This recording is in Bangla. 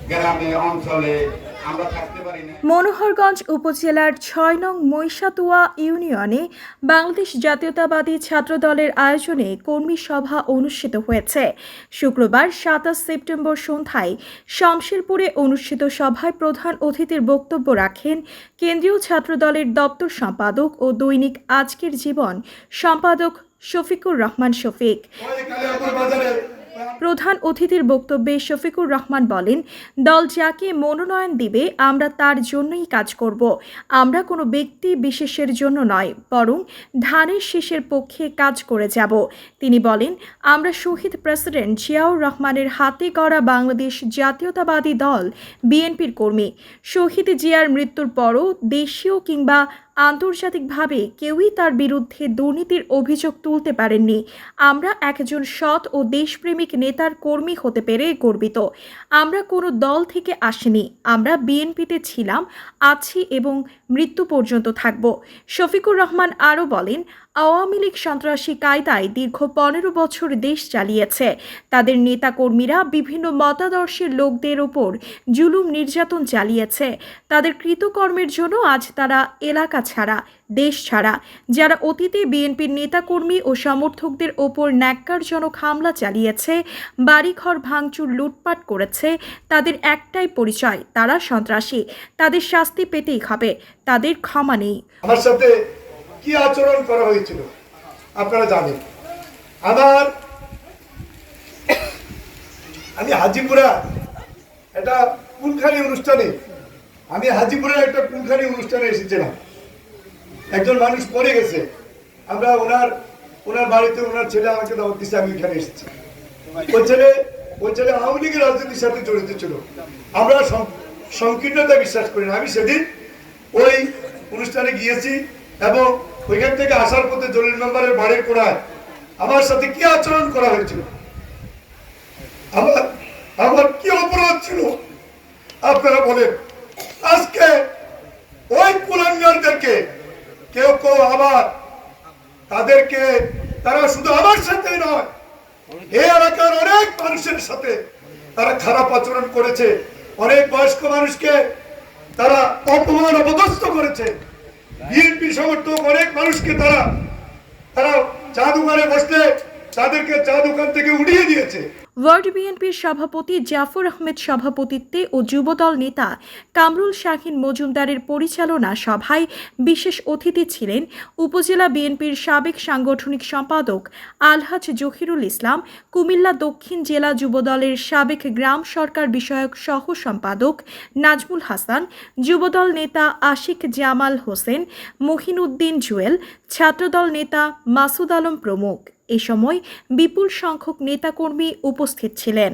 গ্রামে অঞ্চলে আমরা থাকতে পারি না। মনোহরগঞ্জ উপজেলার ৬ নং মৈশাতুয়া ইউনিয়নে বাংলাদেশ জাতীয়তাবাদী ছাত্রদলের আয়োজনে কর্মী সভা অনুষ্ঠিত হয়েছে। শুক্রবার ২৭ সেপ্টেম্বর সন্ধ্যায় শমশেরপুরে অনুষ্ঠিত সভায় প্রধান অতিথির বক্তব্য রাখেন কেন্দ্রীয় ছাত্রদলের দপ্তর সম্পাদক ও দৈনিক আজকের জীবন সম্পাদক শফিকুর রহমান শফিক। প্রধান অতিথির বক্তব্যে শফিকুর রহমান বলেন, দল যাকে মনোনয়ন দিবে আমরা তার জন্যই কাজ করব। আমরা কোনো ব্যক্তি বিশেষের জন্য নয়, বরং ধানের শীষের পক্ষে কাজ করে যাব। তিনি বলেন, আমরা শহীদ প্রেসিডেন্ট জিয়াউর রহমানের হাতে গড়া বাংলাদেশ জাতীয়তাবাদী দল বিএনপির কর্মী। শহীদ জিয়ার মৃত্যুর পরও দেশীয় কিংবা আন্তর্জাতিকভাবে কেউই তার বিরুদ্ধে দুর্নীতির অভিযোগ তুলতে পারেননি। আমরা একজন সৎ ও দেশপ্রেমিক নেতার কর্মী হতে পেরে গর্বিত। আমরা কোনো দল থেকে আসিনি, আমরা বিএনপিতে ছিলাম, আছি এবং মৃত্যু পর্যন্ত থাকব। শফিকুর রহমান আরও বলেন, আওয়ামী লীগ সন্ত্রাসী কায়দায় দীর্ঘ ১৫ বছর দেশ চালিয়েছে। তাদের নেতাকর্মীরা বিভিন্ন মতাদর্শের লোকদের ওপর জুলুম নির্যাতন চালিয়েছে। তাদের কৃতকর্মের জন্য আজ তারা এলাকা ছাড়া, দেশ ছাড়া। যারা অতীতে বিএনপির নেতাকর্মী ও সমর্থকদের ওপর ন্যাক্কারজনক হামলা চালিয়েছে, বাড়িঘর ভাঙচুর, লুটপাট করেছে, তাদের একটাই পরিচয়, তারা সন্ত্রাসী। তাদের শাস্তি পেতেই হবে, তাদের ক্ষমা নেই। আমার সাথে কি আচরণ করা হয়েছিল আপনারা জানেন। আমি হাজিপুরা একটা কুলখানি অনুষ্ঠানে এসেছিলাম। একজন মানুষ পড়ে গেছে, আমরা ওনার বাড়িতে ওনার ছেলে আমাকে দাওয়াত দিচ্ছে, আমি এখানে এসেছি। ওই ছেলে আওয়ামী লীগের রাজনীতির সাথে জড়িত ছিল। আমরা সংকীর্ণতা বিশ্বাস করি না। আমি সেদিন ওই অনুষ্ঠানে গিয়েছি এবং ওইখান থেকে আসার পথে জলিল মেম্বারের বাড়ির কোণায় আমার সাথে কি আচরণ করা হয়েছিল, আমার কি অপরাধ ছিল আপনারা বলেন। আজকে ওই কুলাঙ্গারদেরকে কেউ আবার তারা শুধু আমার সাথে নয়, এই এলাকার অনেক মানুষের সাথে তারা খারাপ আচরণ করেছে। অনেক বয়স্ক মানুষকে তারা অপমান অপদস্থ করেছে। বিএনপি সমর্থক অনেক মানুষকে তারা চা দোকানে বসলে তাদেরকে চা দোকান থেকে উঠিয়ে দিয়েছে। ওয়ার্ড বিএনপির সভাপতি জাফর আহমেদ সভাপতিত্বে ও যুবদল নেতা কামরুল শাহীন মজুমদারের পরিচালনা সভায় বিশেষ অতিথি ছিলেন উপজেলা বিএনপির সাবেক সাংগঠনিক সম্পাদক আলহাজ জহিরুল ইসলাম, কুমিল্লা দক্ষিণ জেলা যুবদলের সাবেক গ্রাম সরকার বিষয়ক সহ সম্পাদক নাজমুল হাসান, যুবদল নেতা আশিক জামাল হোসেন, মহিনুদ্দিন জুয়েল, ছাত্রদল নেতা মাসুদ আলম প্রমুখ। এ সময় বিপুল সংখ্যক নেতাকর্মী উপস্থিত ছিলেন।